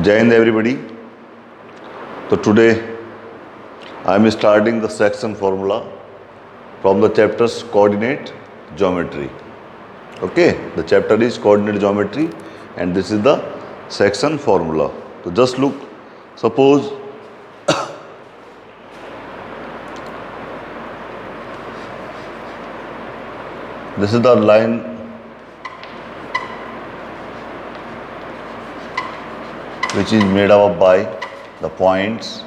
Jai Hind everybody. So today I am starting the section formula from the chapters coordinate geometry. Okay, the chapter is coordinate geometry and this is the section formula. So just look, suppose this is the line which is made up by the points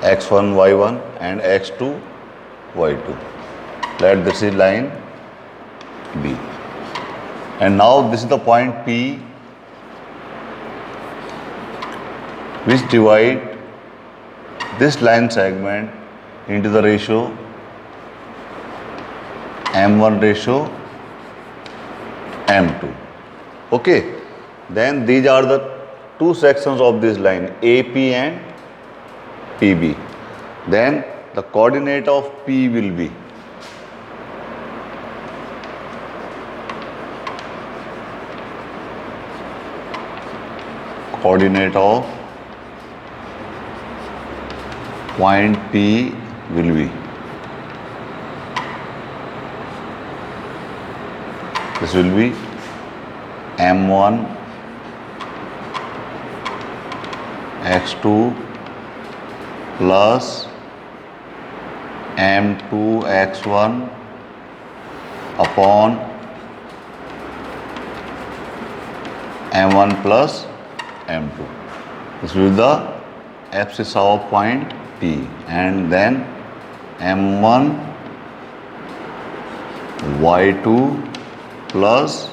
x1, y1 and x2, y2. Let this is line B. And now this is the point P which divide this line segment into the ratio M1 ratio M2. Okay, then these are the two sections of this line AP and PB. Then the coordinate of P will be coordinate of point P will be this will be M1 x2 plus M2 x1 upon M1 plus M2. This will be the abscissa of point P, and then M1 y2 plus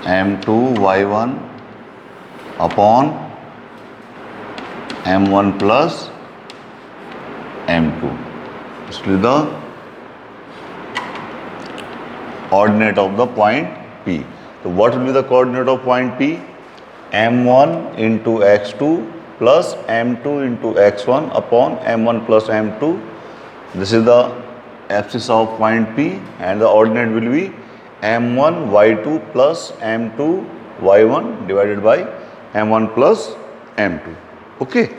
M2 y1 upon M1 plus M2. This will be the coordinate of the point P. So what will be the coordinate of point P? M1 into x2 plus M2 into x1 upon M1 plus M2. This is the abscissa of point P and the ordinate will be M1 y2 plus M2 y1 divided by M1 plus M2. Okay,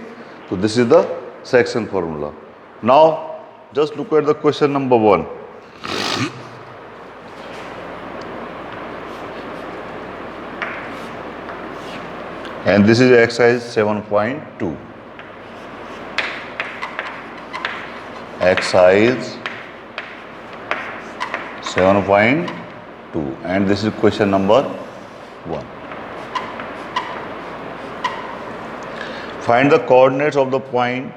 so this is the section formula. Now just look at the question number 1. And this is exercise 7.2. Exercise 7.2 and this is question number 1. Find the coordinates of the point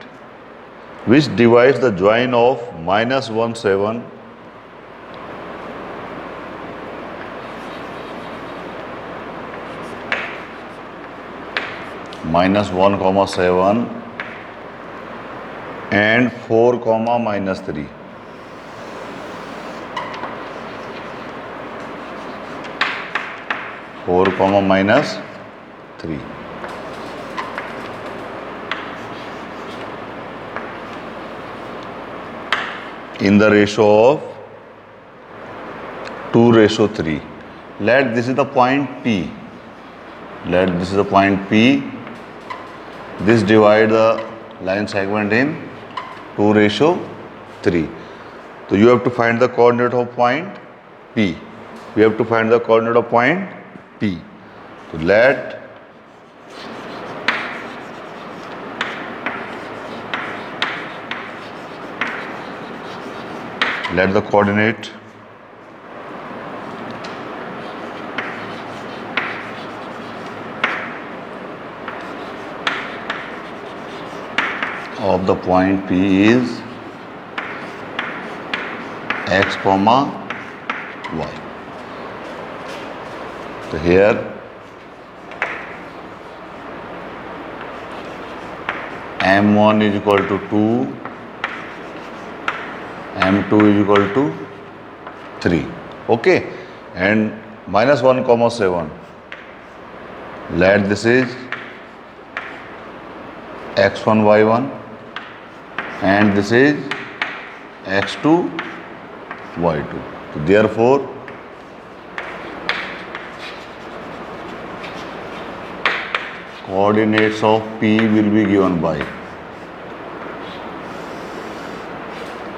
which divides the join of -1, 7 -1, 7 and 4, -3. -3. In the ratio of 2:3. Let this is the point P. Let this is the point P. This divide the line segment in 2:3. So you have to find the coordinate of point P. We have to find the coordinate of point P. So let the coordinate of the point P is x, y. So here M1 is equal to 2, M2 is equal to 3. Okay, and -1, 7. Let this is x1, y1 and this is x2, y2. So therefore coordinates of P will be given by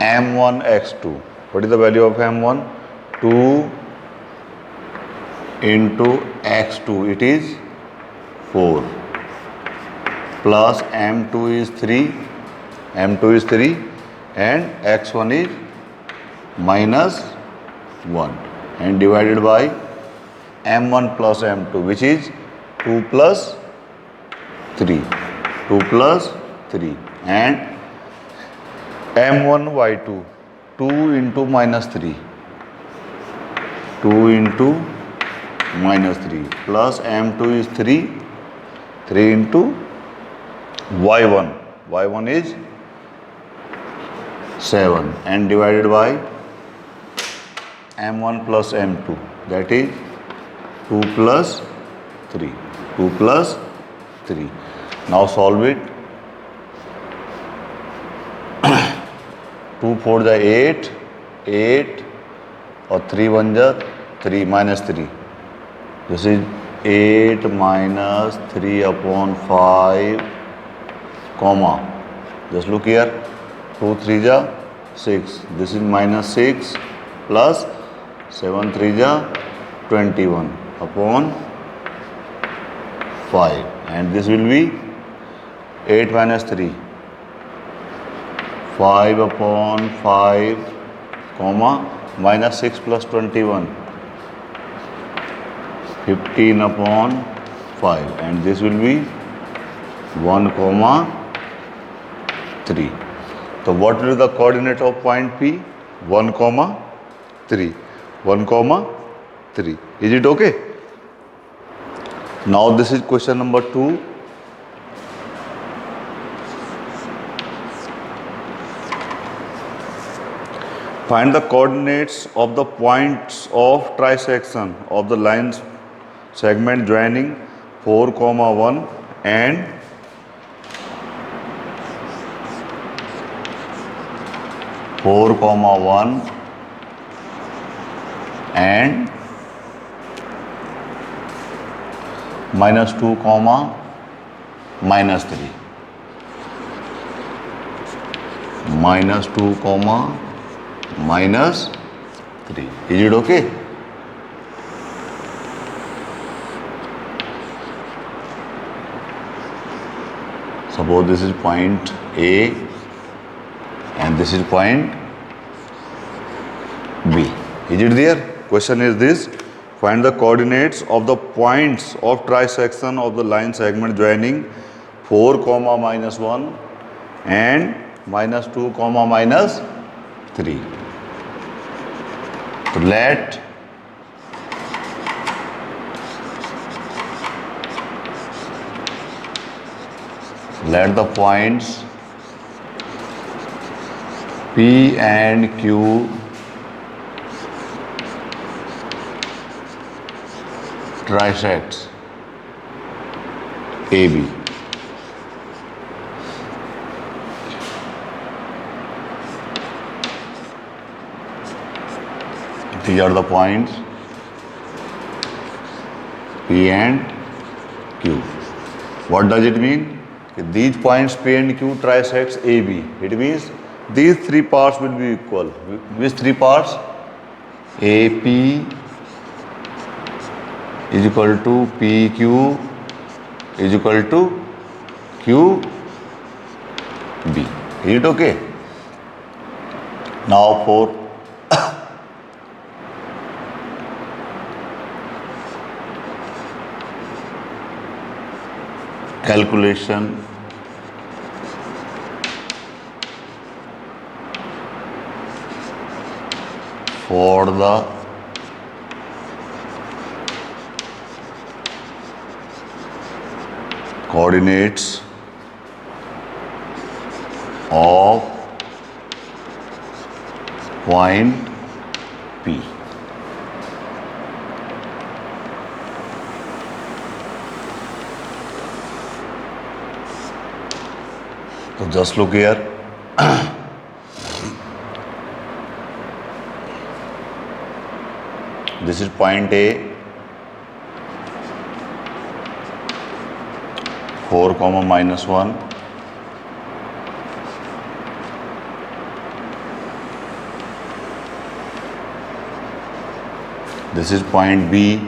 m1 x2. What is the value of m1? 2 into x2, it is 4, plus m2 is 3, and x1 is minus 1, and divided by m1 plus m2, which is 2 plus 3, and m1 y2, 2 into minus 3, plus m2 is 3 into y1 is 7, and divided by m1 plus m2, that is 2 plus 3. Now solve it. 2 4 जा 8 और 3 1 जा 3 minus 3. This is 8 minus 3 upon 5, comma. Just look here. 2 3 जा 6. This is minus 6 plus 7 3 जा 21 upon 5. And this will be 8 minus 3. 5 upon 5, comma, minus 6 plus 21, 15 upon 5, and this will be 1, 3. So what will be the coordinate of point P? 1, 3. 1, 3. Is it okay? Now this is question number 2. Find the coordinates of the points of trisection of the lines segment joining 4, 1 and 4, 1 and minus 2, minus 3. Minus 2, minus 3. Is it okay? Suppose this is point A and this is point B. Is it there? Question is this: find the coordinates of the points of trisection of the line segment joining 4, minus 1 and minus 2, minus 3. So let the points P and Q trisects AB. These are the points P and Q. What does it mean? These points P and Q trisects AB. It means these three parts will be equal. Which three parts? AP is equal to PQ is equal to QB. Is it okay? Now for calculation for the coordinates of point P. So just look here. This is point A, 4 comma minus 1. This is point B,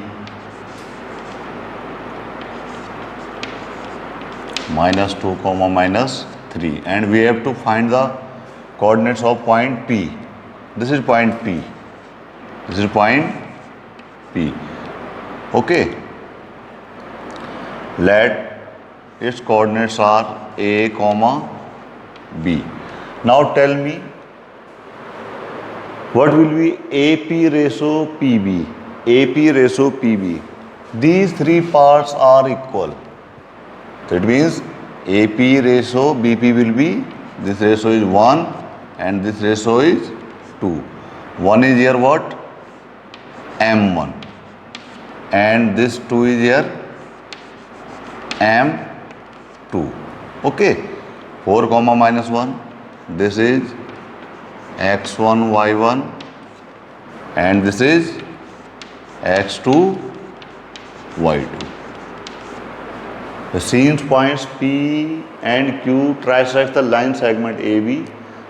minus 2 comma minus 3, and we have to find the coordinates of point P. This is point P. This is point P. Okay. Let its coordinates are A comma B. Now tell me, what will be AP ratio PB? AP ratio PB. These three parts are equal. That means AP ratio BP will be, this ratio is 1 and this ratio is 2. 1 is here what? M1. And this 2 is here M2. Okay. 4 comma minus 1. This is x1 y1 and this is x2 y2. The seen points P and Q trisect the line segment AB.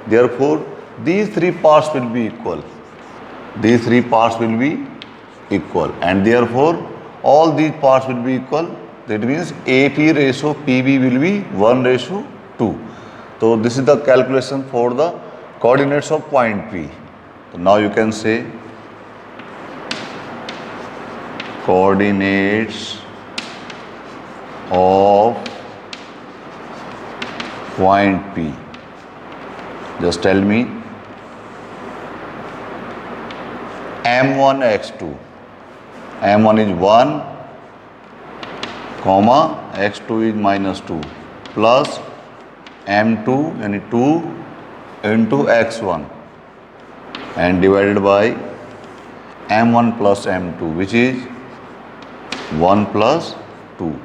Therefore, these three parts will be equal. These three parts will be equal, and therefore all these parts will be equal. That means AP ratio PB will be 1:2. So this is the calculation for the coordinates of point P. So now you can say coordinates of point P. Just tell me M1 x2. M1 is 1 comma x2 is minus 2 plus M2 and 2 into x1 and divided by M1 plus M2, which is 1 plus 2.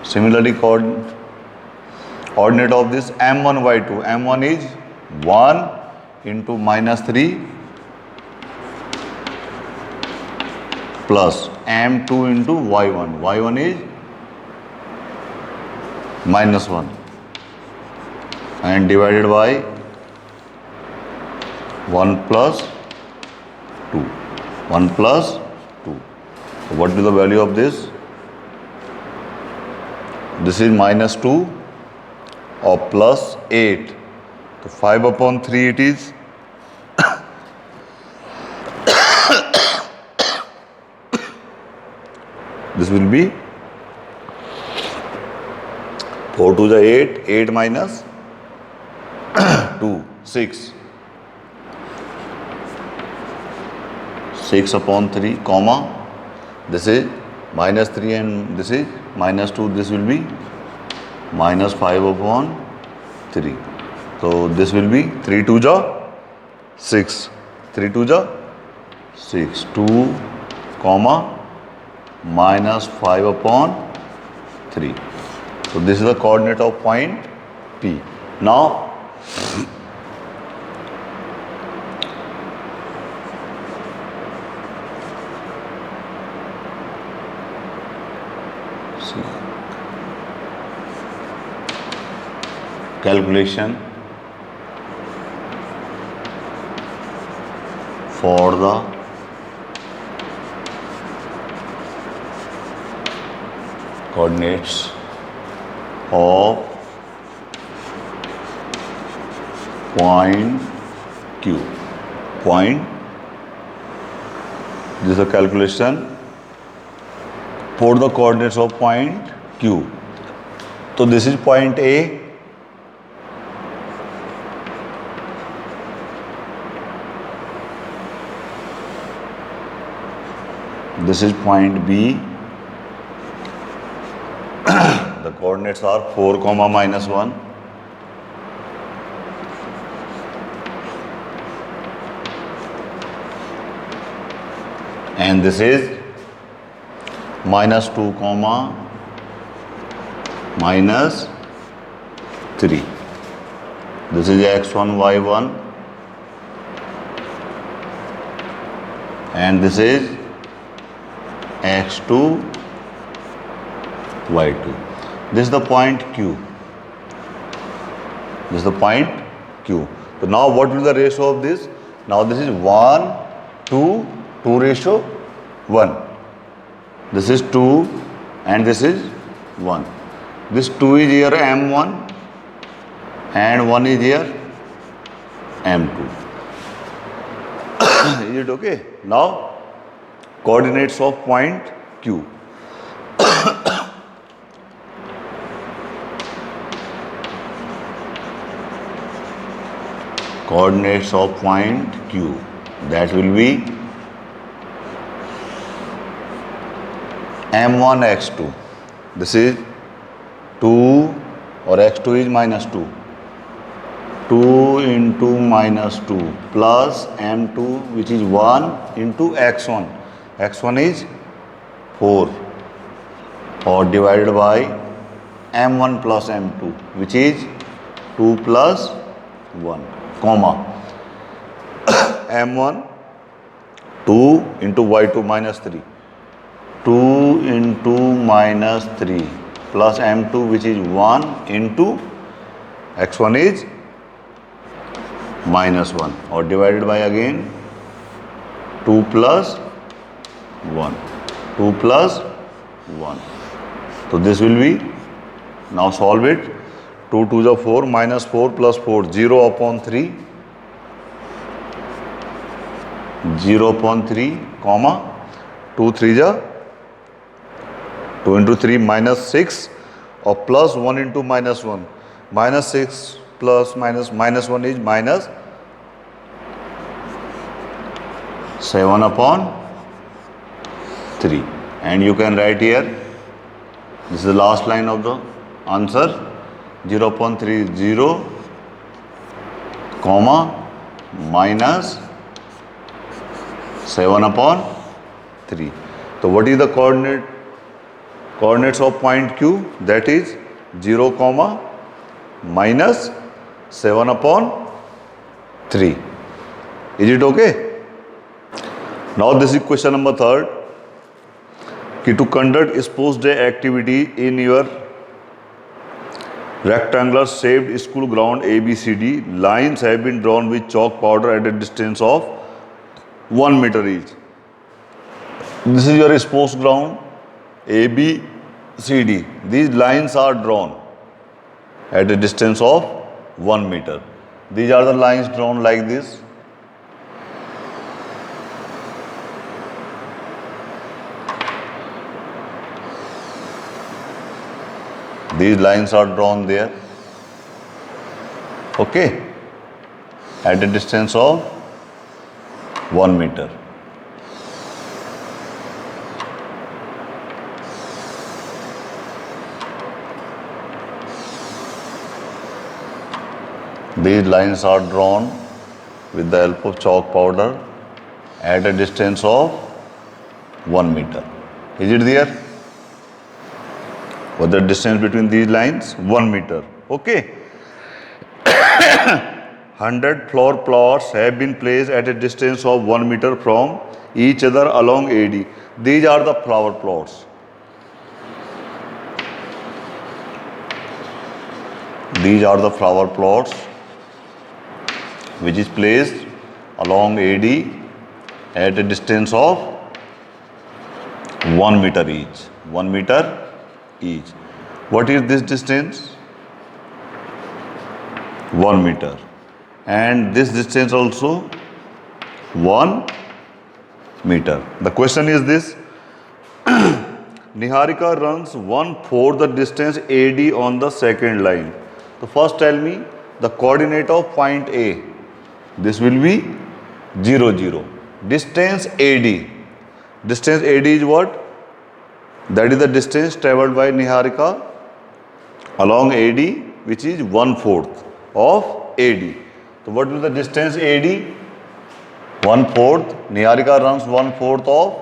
Similarly, coordinate of this M1 y2. M1 is 1 into minus 3 plus M2 into y1. Y1 is minus 1 and divided by 1 plus 2. 1 plus 2. So what is the value of this? This is minus 2 or plus 8. So 5 upon 3 it is. This will be 4 to the 8, 8 minus 2, 6. 6 upon 3, comma, this is minus 3 and this is minus 2, this will be minus 5 upon 3. So this will be 3 to the 6, 3 to the 6, 2, comma, minus 5 upon 3. So this is the coordinate of point P. Now, see, calculation for the coordinates of point Q. Point, this is a calculation for the coordinates of point Q. So this is point A. This is point B. The coordinates are 4 comma minus 1. And this is minus 2 comma minus 3. This is x1, y1, and this is x2, y2. This is the point Q. This is the point Q. So now what will be the ratio of this? Now this is 1 to 2 ratio 1. This is 2 and this is 1. This 2 is here M1 and 1 is here M2. Is it okay? Now coordinates of point Q. Coordinates of point Q, that will be M1 x2. This is 2 or x2 is minus 2. 2 into minus 2 plus M2 which is 1 into x1. x1 is 4 or divided by M1 plus M2 which is 2 plus 1, comma M1 2 into y2 minus 3. 2 into minus 3 plus M2 which is 1 into x1 is minus 1 or divided by again 2 plus 1. 2 plus 1. So this will be, now solve it. 2 2 is 4, minus 4 plus 4, 0 upon 3. 0 upon 3, comma 2 3 is 2 into 3 minus 6 or plus 1 into minus 1. Minus 6 plus minus 1 is minus 7 upon 3. And you can write here, this is the last line of the answer. 0 upon 3 is 0, comma minus 7 upon 3. So what is the coordinates of point Q? That is 0, comma minus 7 upon 3. Is it okay? Now this is question number 3rd. To conduct sports day activity in your rectangular shaped school ground ABCD, lines have been drawn with chalk powder at a distance of 1 meter each. This is your sports ground ABCD. These lines are drawn at a distance of 1 meter. These are the lines drawn like this. These lines are drawn there, okay, at a distance of 1 meter. These lines are drawn with the help of chalk powder at a distance of 1 meter. Is it there? What the distance between these lines? 1 meter. Okay. 100 flower plots have been placed at a distance of 1 meter from each other along AD. These are the flower plots. These are the flower plots which is placed along AD at a distance of 1 meter each. 1 meter each. What is this distance? 1 meter. And this distance also 1 meter. The question is this. Niharika runs 1/4 the distance AD on the second line. So first tell me the coordinate of point A. This will be 0 0. Distance AD. Distance AD is what? That is the distance travelled by Niharika along AD, which is 1/4 of AD. So what is the distance AD? 1/4. Niharika runs 1/4 of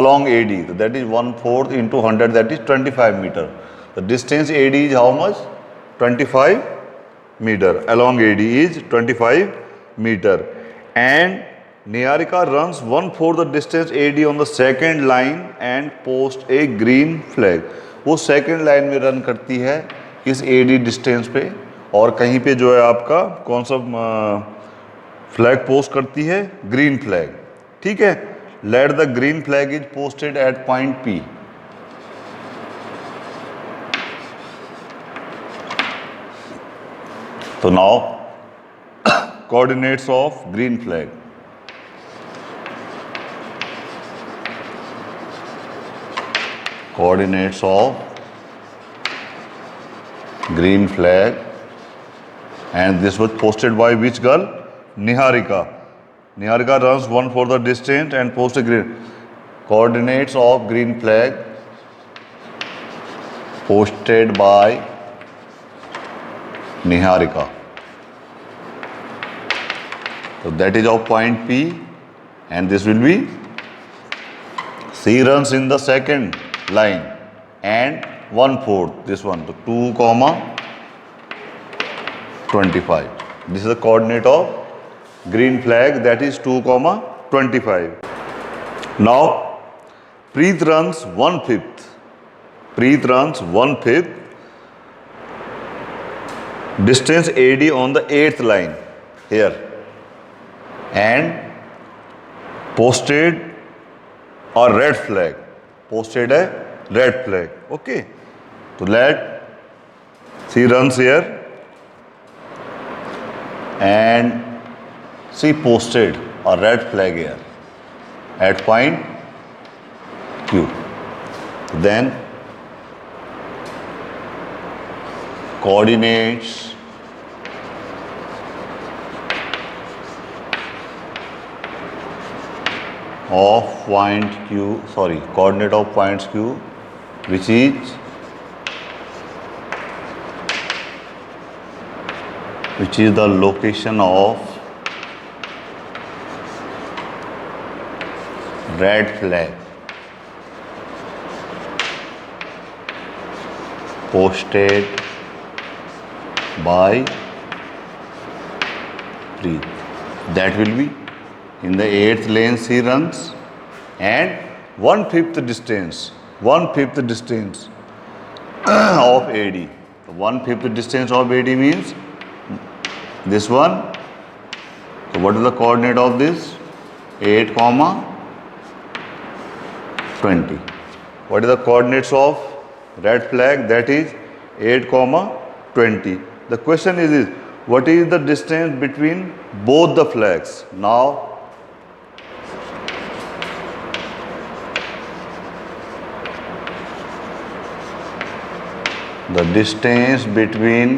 along AD. So that is 1/4 into 100, that is 25 meter. The distance AD is how much? 25 meter. Along AD is 25 meter. And Niharika runs 1/4 the distance AD on the second line and post a green flag. वो second line में run करती है इस AD distance पे, और कहीं पे जो है आपका कौन सा फ्लैग पोस्ट करती है? Green flag. ठीक है. Let the green flag is posted at point P. तो now coordinates of green flag. Coordinates of green flag, and this was posted by which girl? Niharika. Niharika runs 1/4 the distance and posts a green. Coordinates of green flag posted by Niharika. So that is of point P, and this will be, she runs in the second line and 1/4 this one, so 2,25. This is the coordinate of green flag, that is 2,25. Now Preet runs 1/5. Preet runs 1/5 distance AD on the 8th line here and posted a red flag. Posted a red flag. Okay. So let she runs here and she posted a red flag here at point Q. Then coordinates of point Q, coordinate of points Q, which is the location of red flag posted by Preet. That will be in the 8th lane she runs and 1/5 distance of AD. 1/5 distance of AD means this one. So what is the coordinate of this? 8, 20. What is the coordinates of red flag? That is 8, 20. The question is this: what is the distance between both the flags? Now the distance between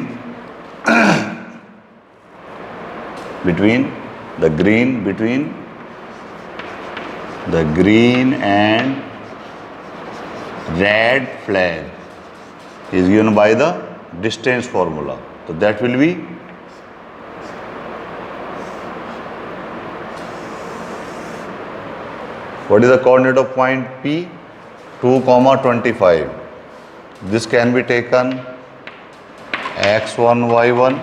the green and red flag is given by the distance formula. So that will be what is the coordinate of point P? 2, 25. This can be taken x1, y1,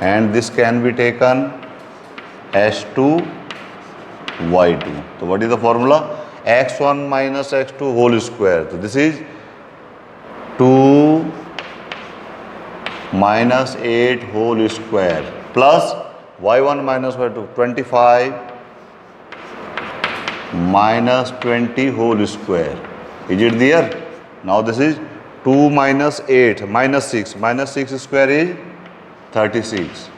and this can be taken s2, y2. So what is the formula? x1 minus x2 whole square. So this is 2 minus 8 whole square plus y1 minus y2, 25 minus 20 whole square. Is it there? Now this is 2 minus 8 minus 6. Minus 6 square is 36.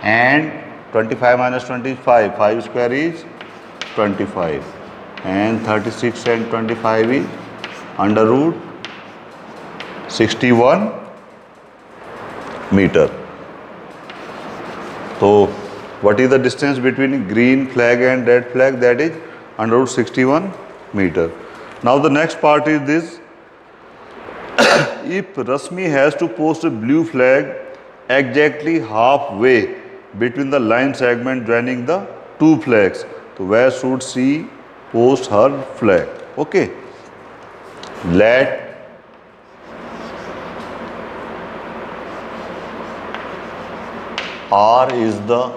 And 25 minus 25. 5 square is 25. And 36 and 25 is under root 61 meter. So what is the distance between green flag and red flag? That is under root 61 meter. Now the next part is this: if Rasmi has to post a blue flag exactly halfway between the line segment joining the two flags, so where should she post her flag? Okay. Let R is the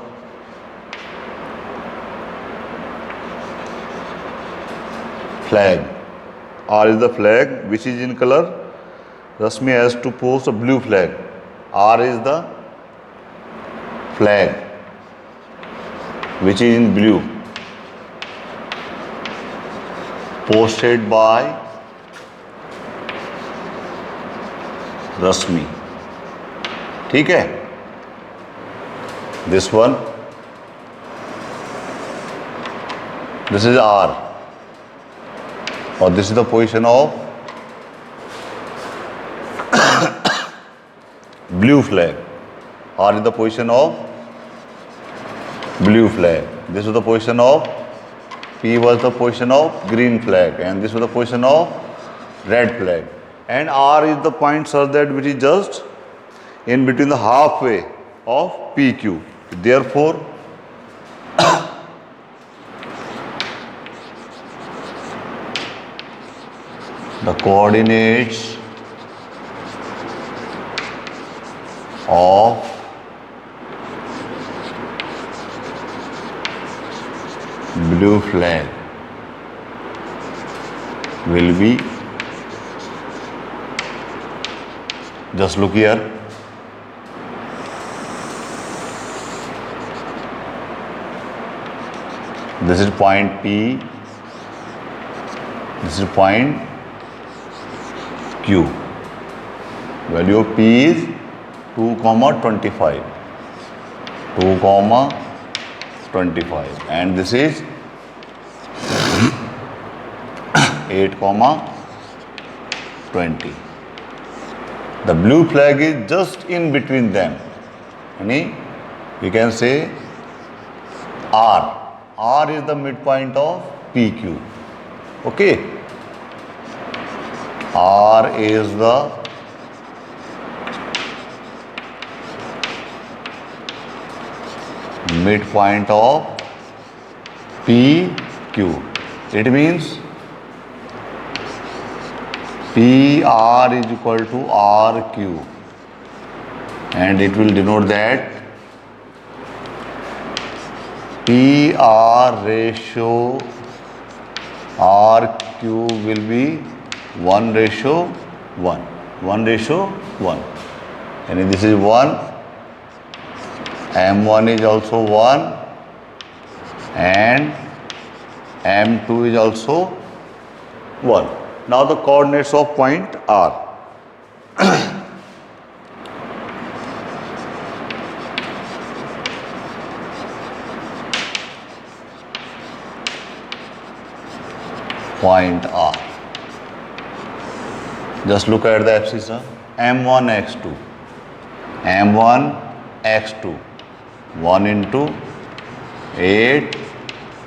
flag. R is the flag which is in color. Rasmi has to post a blue flag. R is the flag which is in blue, posted by Rasmi. ठीक है? This one, this is R, or this is the position of blue flag. R is the position of blue flag. This was the position of P was the position of green flag, and this was the position of red flag. And R is the point, sir, that which is just in between the halfway of PQ. Therefore, the coordinates of blue flag will be, just look here, this is point P, this is point Q. Value of P is 2,25, 2,25, and this is 8,20. The blue flag is just in between them. Yani, we can say R. R is the midpoint of PQ. Okay. R is the midpoint of PQ. It means PR is equal to RQ, and it will denote that PR ratio RQ will be 1:1, 1:1, and this is 1, M1 is also 1, and M2 is also 1. Now the coordinates of point R. Point R. Just look at the abscissa. M1 x2. M1 x2. 1 into 8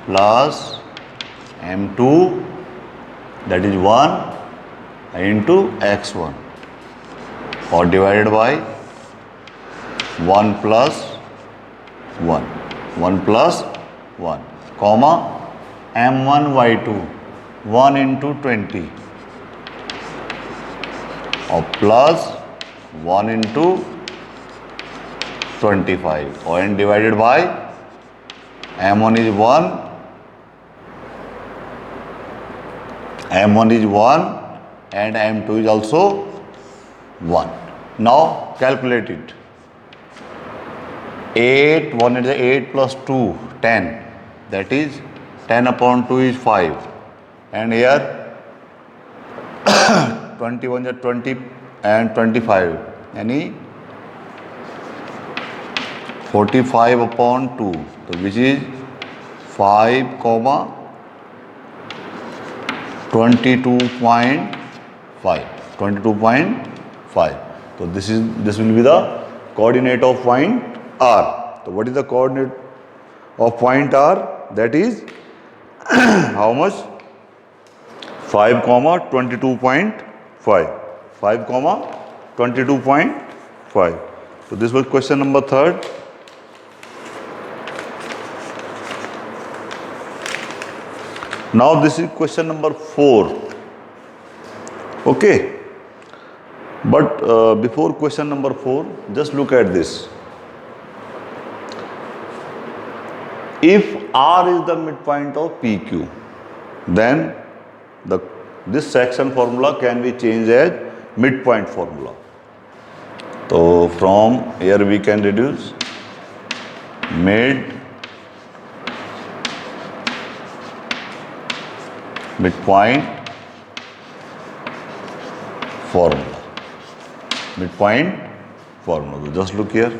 plus M2, that is 1 into x1, or divided by 1 plus 1, 1 plus 1, comma M1 y2, 1 into 20, or plus 1 into 25, or and divided by M1 is 1, M1 is 1, and M2 is also 1. Now calculate it. 8, 1 is 8 plus 2, 10. That is 10 upon 2 is 5. And here 21 is 20 and 25. Any 45 upon 2. So which is 5, 22.5. 22.5. So this will be the coordinate of point R. So what is the coordinate of point R? That is how much? 5, 22.5. 5, 22.5. So this was question number 3. Now this is question number 4. Okay. But before question number 4, just look at this. If R is the midpoint of PQ, then this section formula can be changed as midpoint formula. So from here we can reduce midpoint formula. Midpoint formula. So just look here.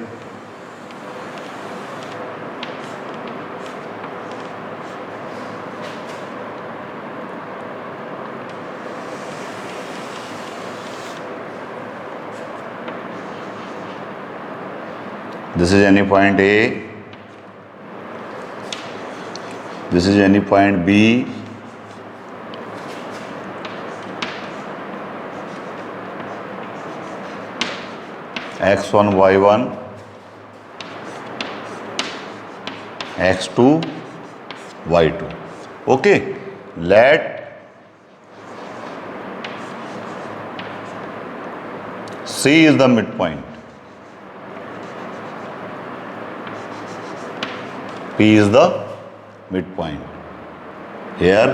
This is any point A, this is any point B, x1, y1, x2, y2. Okay, let C is the midpoint, P is the midpoint. Here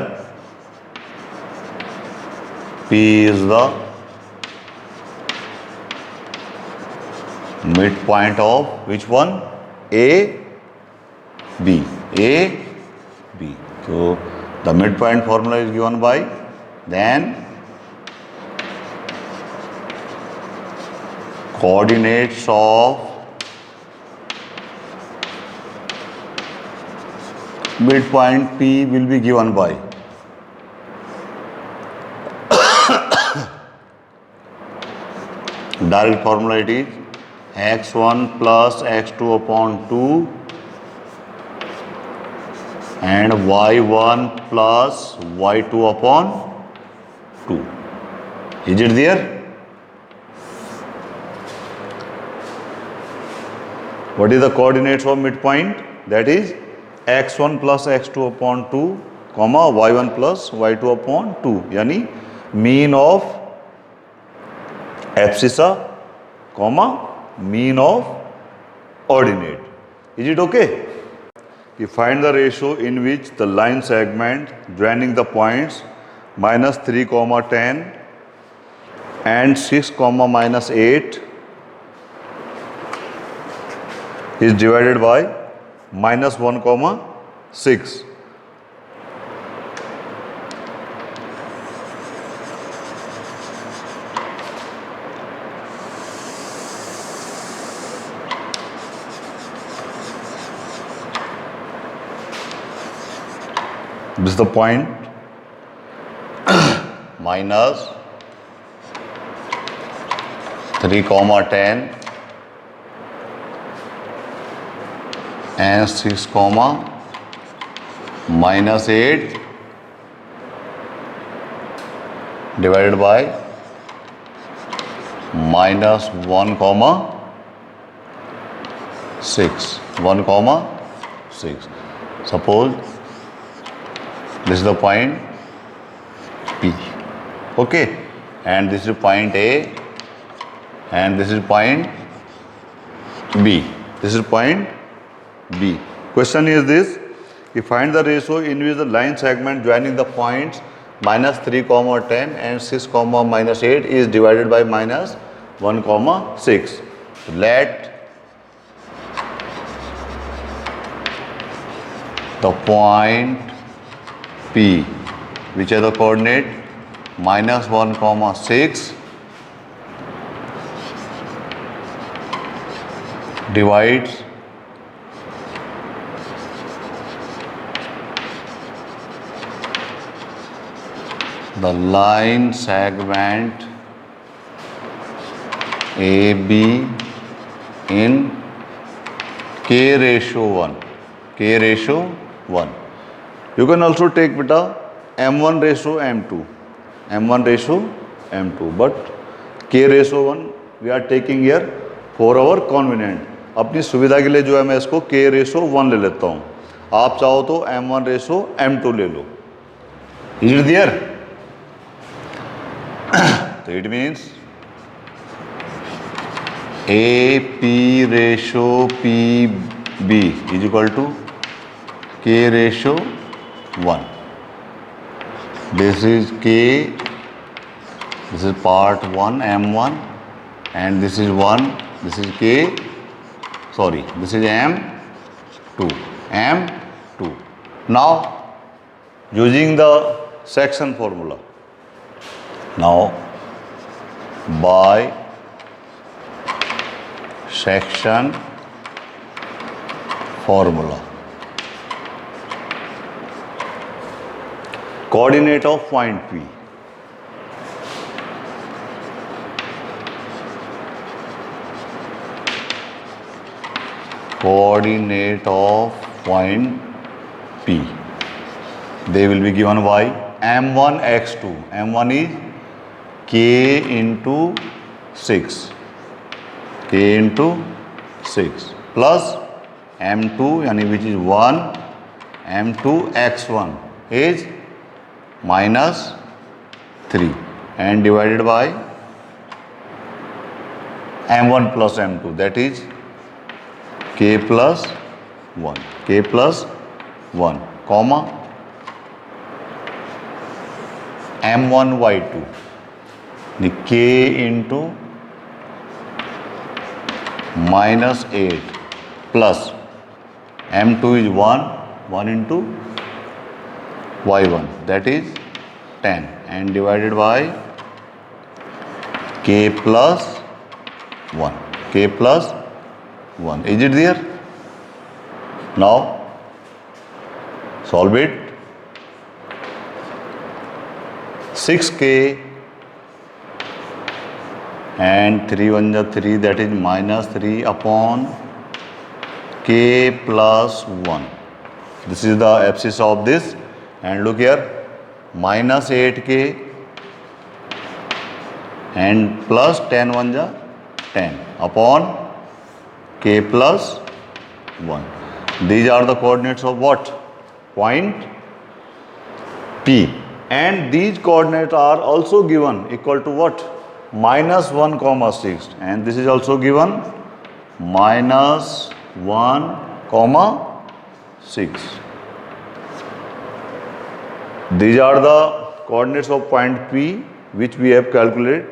P is the midpoint of which one? A, B. A, B. So the midpoint formula is given by then coordinates of midpoint P will be given by direct formula. It is x1 plus x2 upon 2 and y1 plus y2 upon 2. Is it there? What is the coordinates of midpoint? That is x1 plus x2 upon 2 comma y1 plus y2 upon 2, यानी mean of abscissa comma mean of ordinate. Is it okay? You find the ratio in which the line segment joining the points minus 3 comma 10 and 6 comma minus 8 is divided by minus 1 comma 6. This is the point. Minus 3 comma 10 and 6 comma minus 8 divided by minus 1 comma 6. 1 comma 6. Suppose this is the point P. Okay, and this is point A and this is point B. This is point B. Question is this: you find the ratio in which the line segment joining the points minus 3 comma 10 and 6 comma minus 8 is divided by minus 1 comma 6. So let the point P, which are the coordinate minus 1 comma 6 divides the line segment AB in K ratio 1. K ratio 1. You can also take beta M1 ratio M2. M1 ratio M2. But K ratio 1 we are taking here for our convenient. अपनी सुविधा के लिए जो है मैं इसको K ratio 1 ले लेता हूँ. आप चाहो तो M1 ratio M2 ले लो. Is it there? So it means AP ratio PB is equal to k ratio 1. This is k, this is part 1 m1, and this is 1, this is k, sorry, this is m2. Now using the section formula, now by section formula, coordinate of point P, coordinate of point P, they will be given by m1 x2. m1 is k into 6, k into 6 plus m2 yani which is 1, m2 x1 is minus 3 and divided by m1 plus m2, that is k plus 1 comma m1 y2 the k into minus 8 plus m2 is 1 into y1, that is 10 and divided by k plus 1. Is it there? Now solve it. 6k and 3 1 ja 3, that is minus 3 upon k plus 1. This is the abscissa of this, and look here, minus 8k and plus 10 1 ja 10 upon k plus 1. These are the coordinates of what? Point P. And these coordinates are also given equal to what? Minus 1 comma 6, and this is also given minus 1 comma 6. These are the coordinates of point P which we have calculated.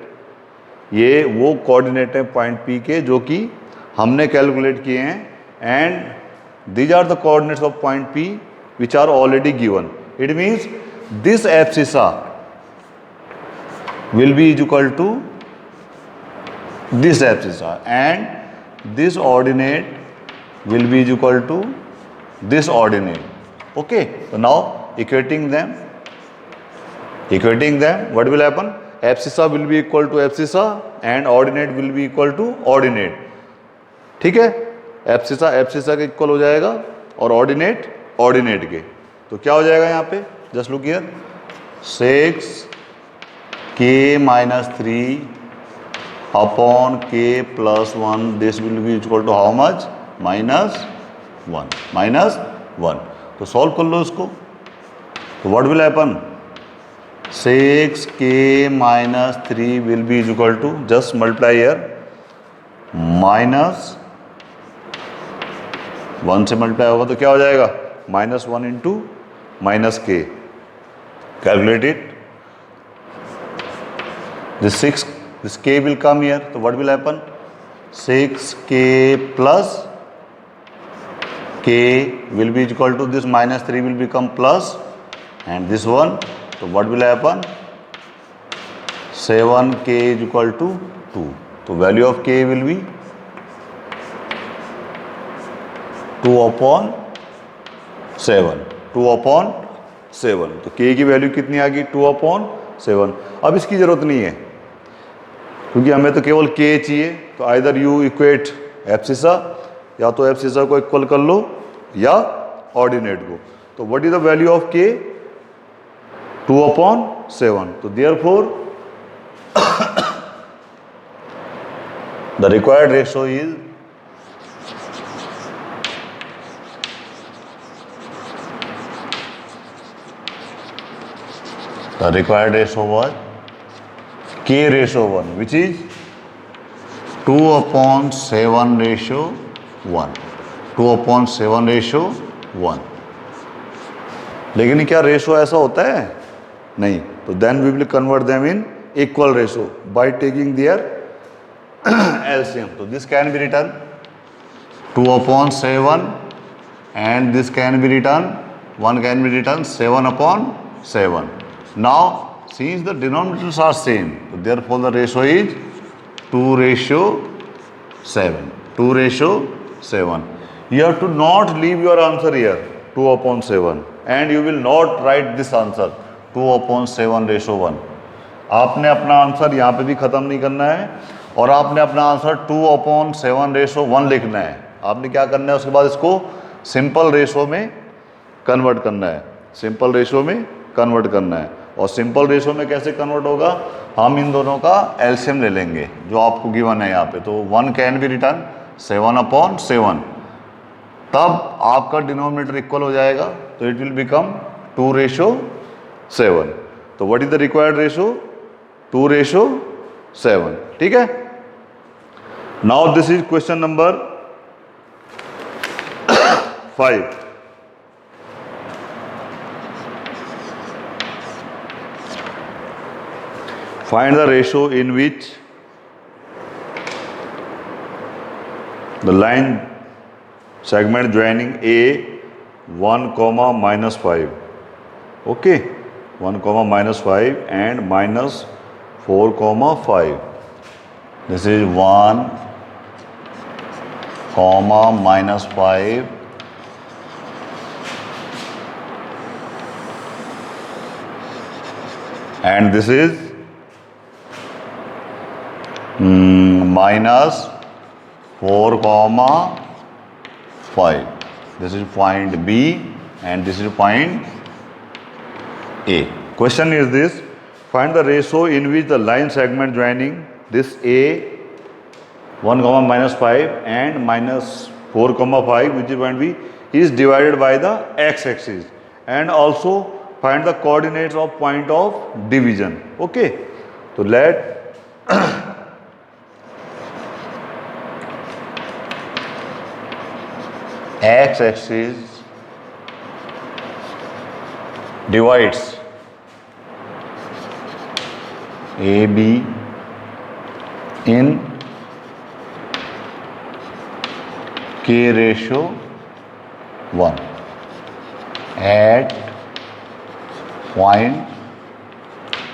ये वो coordinate है point P के जो कि हमने calculate किए हैं, and these are the coordinates of point P which are already given. It means this abscissa will be equal to this abscissa, and this ordinate will be equal to this ordinate. Okay, so now equating them, what will happen? Abscissa will be equal to abscissa and ordinate will be equal to ordinate. ठीक है, abscissa abscissa के equal हो जाएगा और ordinate ordinate के, तो क्या हो जाएगा यहाँ पे? Just look here, 6k minus 3 upon k plus 1, this will be equal to how much? minus 1. तो सॉल्व कर लो इसको, तो what will happen? 6k minus 3 will be equal to, just multiply here, minus 1 से मल्टीप्लाई होगा तो क्या हो जाएगा? minus 1 into minus k. Calculate it. This k will come here. So what will happen? 6k plus k will be equal to this minus 3 will become plus, and this one. So what will happen? 7k is equal to 2. So value of k will be 2 upon 7. तो k की value कितनी आ गई? 2 upon 7. अब इसकी ज़रूरत नहीं है क्योंकि हमें तो केवल k चाहिए, तो आइदर यू इक्वेट एब्सिसा, या तो एब्सिसा को इक्वल कर लो या ऑर्डिनेट को. तो what is the value of k? 2 upon 7. तो therefore the required ratio is was k ratio 1, which is 2 upon 7 ratio 1. 2 upon 7 ratio 1. लेकिन क्या रेशो ऐसा होता है? नहीं. तो then we will convert them in equal ratio by taking their LCM. तो this can be written 2/7 and this can be written, 1 can be written 7/7. Now since the denominators are same, so therefore the ratio is 2:7. 2:7. You have to not leave your answer here 2/7 and you will not write this answer 2/7:1. आपने अपना answer यहाँ पे भी ख़त्म नहीं करना है और आपने अपना आंसर 2/7:1 लिखना है. आपने क्या करना है उसके बाद इसको सिंपल रेशो में कन्वर्ट करना है. सिंपल रेशो में कन्वर्ट करना है. और सिंपल रेशो में कैसे कन्वर्ट होगा? हम इन दोनों का एलसीएम ले लेंगे जो आपको गिवन है यहाँ पे. तो 1 कैन बी रिटर्न 7/7. तब आपका डिनोमिनेटर इक्वल हो जाएगा. तो इट विल बिकम 2:7. तो what is the required ratio? 2:7. ठीक है. Now this is question number 5. Find the ratio in which the line segment joining A 1, -5. Okay, 1, -5 and -4, 5. This is 1, -5. And this is -4, 5. This is point B and this is point A. Question is this: find the ratio in which the line segment joining this A 1, -5 and -4, 5, which is point B, is divided by the x-axis, and also find the coordinates of point of division. Okay, so let x-axis divides AB in K:1 at point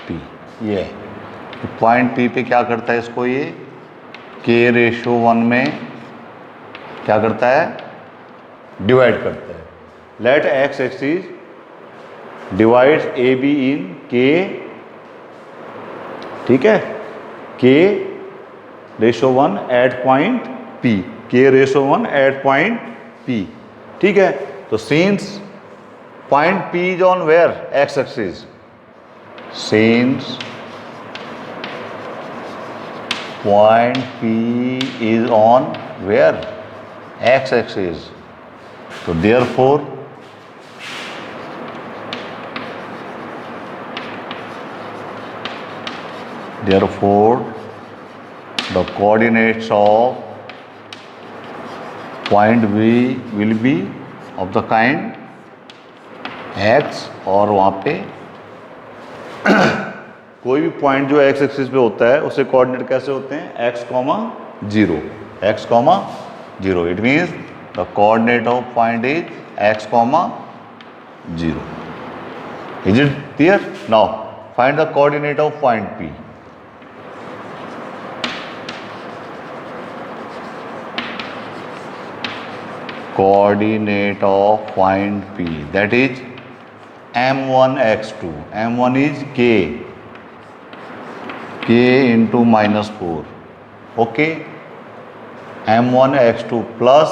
P. ये point P पे क्या करता है इसको? ये K:1 में क्या करता है? डिवाइड करता है. Let X axis divides AB in K. ठीक है, K:1 at point P. K:1 at point P. ठीक है. तो since point P is on where? X axis. Since point P is on where? X axis. So therefore the coordinates of point B will be of the kind x. और वहाँ पे कोई भी point जो x axis पे होता है उससे कोऑर्डिनेट कैसे होते हैं? x, 0. x, 0. It means the coordinate of point is x, 0. Is it clear? Now find the coordinate of point P. Coordinate of point P, that is M1, x2. M1 is K into -4. Okay, M1 x2 plus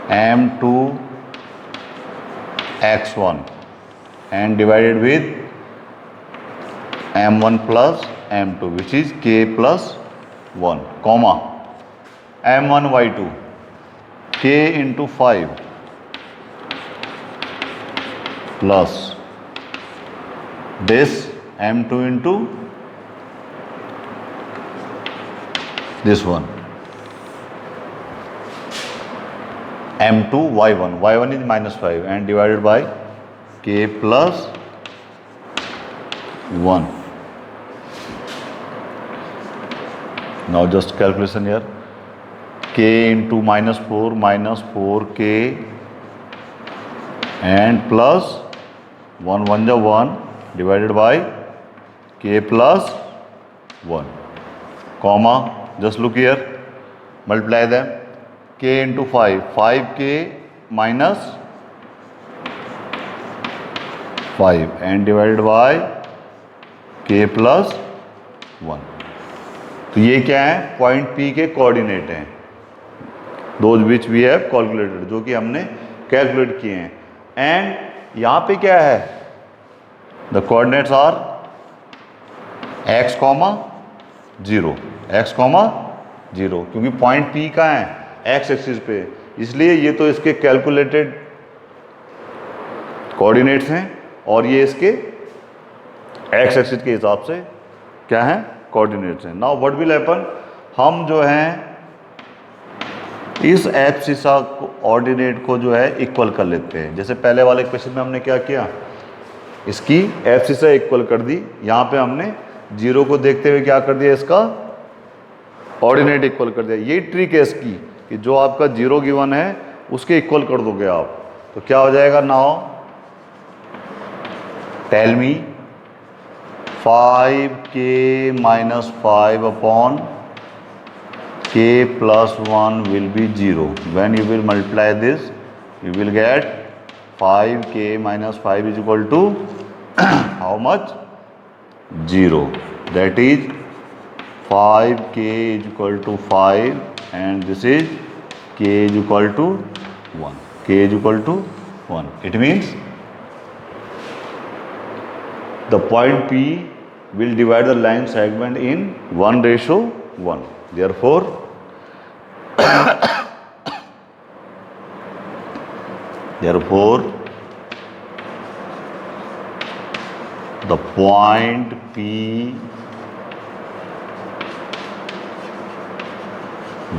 M2 x1 and divided with M1 plus M2, which is K plus 1, comma M1 y2 K into 5 plus this M2 into this one. m2 y1 is -5 and divided by k plus 1. Now just calculation here, k into -4k and plus 1 1 is 1 divided by k plus 1, comma, just look here, multiply them, k into 5k minus 5 and divided by k plus 1. तो ये क्या है, point P के coordinate हैं, those which we have calculated, जो कि हमने calculate किए हैं. एंड यहाँ पे क्या है, the coordinates are x, 0, x, 0, क्योंकि पॉइंट P का है x एक्सिस पे, इसलिए ये तो इसके कैलकुलेटेड कोऑर्डिनेट्स हैं और ये इसके x एक्सिस के हिसाब से क्या है, कोऑर्डिनेट्स हैं. नाउ व्हाट विल हैपन, हम जो हैं इस एब्सिसा कोऑर्डिनेट को जो है इक्वल कर लेते हैं. जैसे पहले वाले क्वेश्चन में हमने क्या किया, इसकी एब्सिसा इक्वल कर दी, यहाँ पे हमने 0 को देखते हुए क्या कर दिया, इसका ऑर्डिनेट इक्वल कर दिया. ये ट्रिक है इसकी कि जो आपका 0 गिवन है उसके इक्वल कर दोगे आप, तो क्या हो जाएगा. Now tell me 5k minus 5 upon k plus 1 will be 0. When you will multiply this, you will get 5k minus 5 is equal to how much, 0. That is 5k is equal to 5 and this is k is equal to 1. K is equal to 1. It means the point P will divide the line segment in 1:1. Therefore, the point P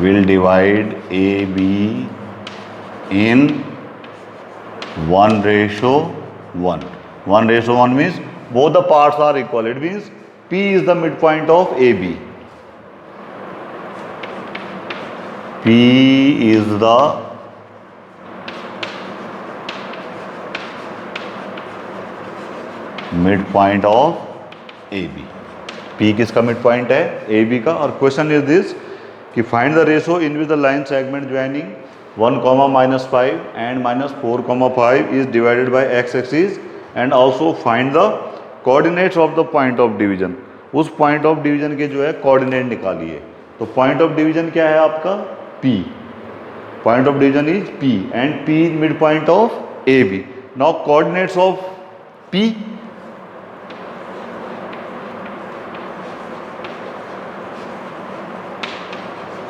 will divide AB in 1:1. 1:1 means both the parts are equal. It means P is the midpoint of AB. P is the midpoint of AB. P किसका midpoint है, AB का. और question is this कि find the ratio in which the line segment joining 1, -5 and -4, 5 is divided by x axis and also find the coordinates of the point of division. उस point of division के जो है coordinate निकालिए. तो point of division क्या है आपका, P. Point of division is P and P is mid point of AB. Now coordinates of P,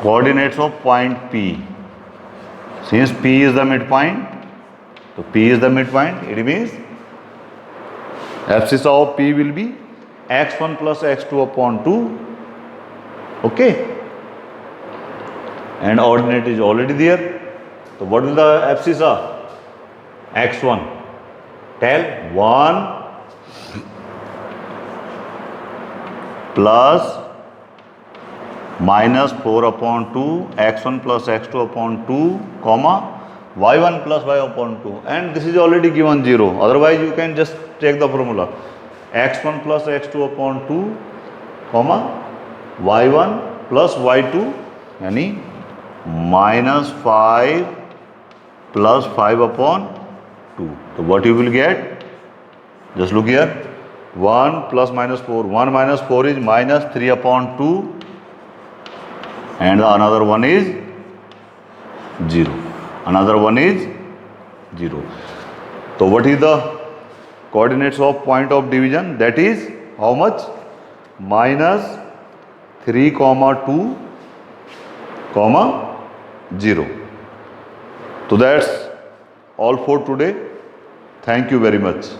coordinates of point P, since P is the mid point, तो P is the mid point, it means abscissa of P will be x1 plus x2 upon 2. Okay, and ordinate is already there. So what is the abscissa, x1, tell, 1 plus -4 upon 2, x1 plus x2 upon 2, comma y1 plus y upon 2, and this is already given 0. Otherwise you can just take the formula, x1 plus x2 upon 2, comma y1 plus y2, यानी -5 plus 5 upon 2. So what you will get, just look here, 1 plus -4, 1 minus 4 is -3 upon 2 and another one is 0. Another one is 0. So what is the coordinates of point of division? That is how much? -3, 2, 0. So that's all for today. Thank you very much.